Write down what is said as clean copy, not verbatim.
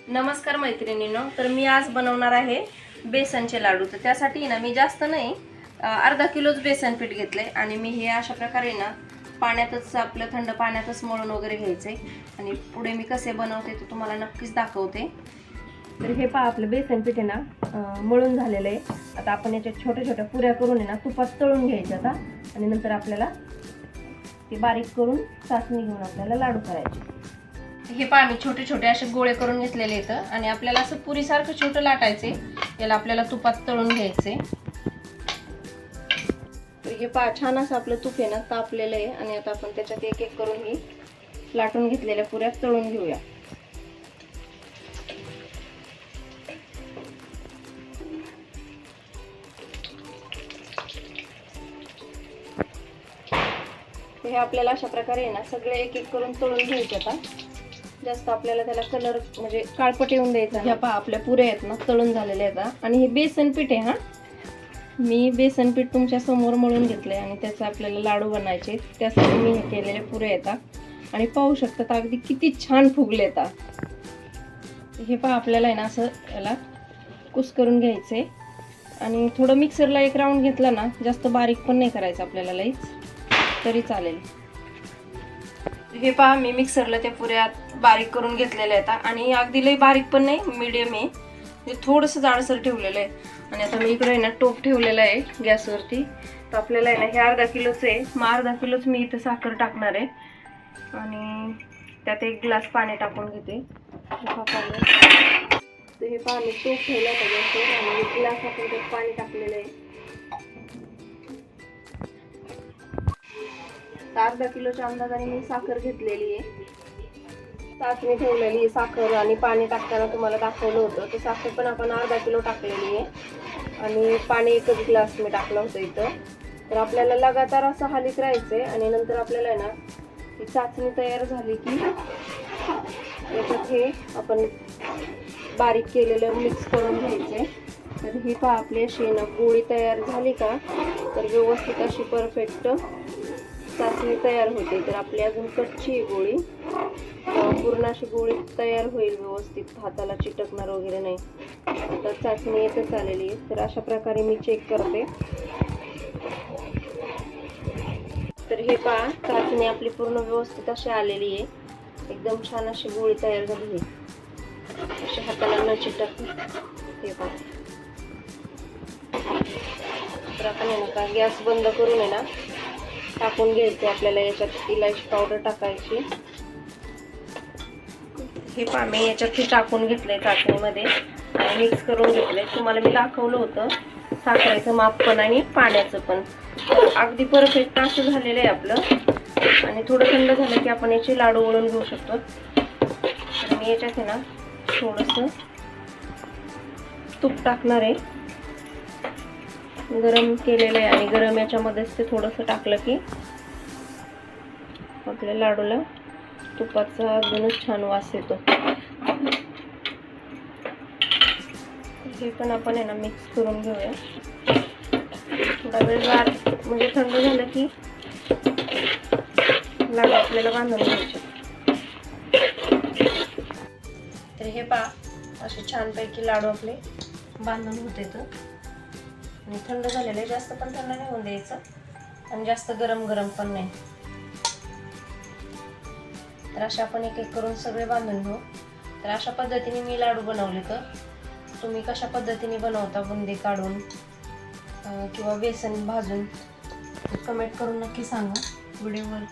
नमस्कार मैत्रिणींनो, तर मी आज बनवणार आहे बेसनचे लाडू। तर त्यासाठी ना मी जास्त नाही अर्धा किलोच बेसन पीठ घेतले आणि मी हे अशा प्रकारे ना पाण्यातच आपलं थंड पाण्यातच मळून वगैरे घ्यायचे आणि पुढे मी कसे बनवते ते तुम्हाला नक्कीच दाखवते। तर हे पहा आपलं बेसन पीठ आहे ना मळून झालेलं आहे। आता आपण याच्या छोट्या छोट्या पुऱ्या करून आहे ना तुपात तळून घ्यायच्या आता आणि नंतर आपल्याला ते बारीक करून चासणी घेऊन आपल्याला लाडू करायचे। हे पहा मी छोटे छोटे असे गोळे करून घेतलेले आहेत आणि आपल्याला असं पुरीसारखं छोटं लाटायचे। याला आपल्याला तुपात तळून घ्यायचे। तर हे पहा छान असं आपलं तूप आहे ना तापलेलं आहे आणि आता आपण त्याच्यात एक एक करून ही लाटून घेतलेल्या पुऱ्या तळून घेऊया। हे आपल्याला अशा प्रकारे ना सगळे एक एक करून तळून घ्यायचे। आता जास्त आपल्याला त्याला कलर म्हणजे काळपट येऊन द्यायचा। ह्या पहा आपल्या पुऱ्या आहेत ना तळून झालेल्या आहेत आणि हे बेसन पीठ आहे। हा मी बेसन पीठ तुमच्या समोर मळून घेतलंय आणि त्याचा आपल्याला लाडू बनायचे। त्यासाठी मी हे केलेले पुरे येतात आणि पाहू शकता अगदी किती छान फुगले येतात। हे पहा आपल्याला आहे ना असं याला कुस्करून घ्यायचे आणि थोडं मिक्सरला एक राऊंड घेतला ना, जास्त बारीक पण नाही करायचं आपल्याला, लईच तरी चालेल। हे पहा मी मिक्सरला त्या पुऱ्या बारीक करून घेतलेल्या आहेत आणि अगदी लई बारीक पण नाही, मीडियम आहे, म्हणजे थोडंसं जाडसर ठेवलेलं आहे। आणि आता मी इकडे आहे ना टोप ठेवलेला आहे गॅसवरती। तर आपल्याला आहे ना हे अर्धा किलोचं आहे, मग अर्धा किलोच मी इथं साखर टाकणार आहे आणि त्यात एक ग्लास पाणी टाकून घेते। तर हे पहा मी टोप ठेवलं होतं गॅसवर आणि एक ग्लास आपण त्यात पाणी टाकलेलं आहे। अर्धा किलोच्या अंदाजाने मी साखर घेतलेली आहे, चाचणी ठेवलेली आहे साखर आणि पाणी टाकताना तुम्हाला दाखवलं होतं। तर साखर पण आपण अर्धा किलो टाकलेली आहे आणि पाणी एकच ग्लास मी टाकलं होतं इथं। तर आपल्याला लगातार असं हलत राहायचंय आणि नंतर आपल्याला आहे ना ही चाचणी तयार झाली की याच्यात हे आपण बारीक केलेलं मिक्स करून घ्यायचे। तर ही पहा आपली अशी ना गोळी तयार झाली का, तर व्यवस्थित अशी परफेक्ट चाचणी तयार होते। तर आपली अजून कच्ची गोळी पूर्ण अशी गोळी तयार होईल, व्यवस्थित हाताला चिटकणार वगैरे नाही। तर चाचणी येतच आलेली आहे। तर अशा प्रकारे मी चेक करते। तर हे पहा चाचणी आपली पूर्ण व्यवस्थित अशी आलेली आहे, एकदम छान अशी गोळी तयार झाली आहे, अशी हाताला न चिटकते। हे पहा तर आपण आहे ना गॅस बंद करून आहे ना टाकून घ्यायचे। आपल्याला याच्यात इलायची पावडर टाकायची। हे पहा मी याच्यात टाकून घेतलंय चाचणीमध्ये आणि मिक्स करून घेतलंय। तुम्हाला मी दाखवलं होतं साखरेचं माप पण आणि पाण्याचं पण। तर अगदी परफेक्ट असं झालेलं आहे आपलं आणि थोडं थंड झालं की आपण याचे लाडू वळून घेऊ शकतो। तर मी याच्यात आहे ना थोडंसं तूप टाकणार आहे, गरम केलेलं आहे आणि गरम याच्यामध्येच ते थोडंसं टाकलं की आपल्या लाडूला तुपाचा अजूनच छान वास येतो। हे पण आपण आहे ना मिक्स करून घेऊया। थोडा वेळ गार म्हणजे थंड झालं की लाडू आपल्याला बांधून घ्यायचे। तर हे पहा असे छानपैकी लाडू आपले बांधून होते आणि थंड झालेले, जास्त पण थंड नाही होऊन द्यायचं आणि जास्त गरम गरम पण नाही। तर अशा आपण एक एक करून सगळे बांधून घेऊ। तर अशा पद्धतीने मी लाडू बनवले। तर तुम्ही कशा पद्धतीने बनवता बुंदी काढून किंवा बेसन भाजून कमेंट करून नक्की सांगा। व्हिडिओवर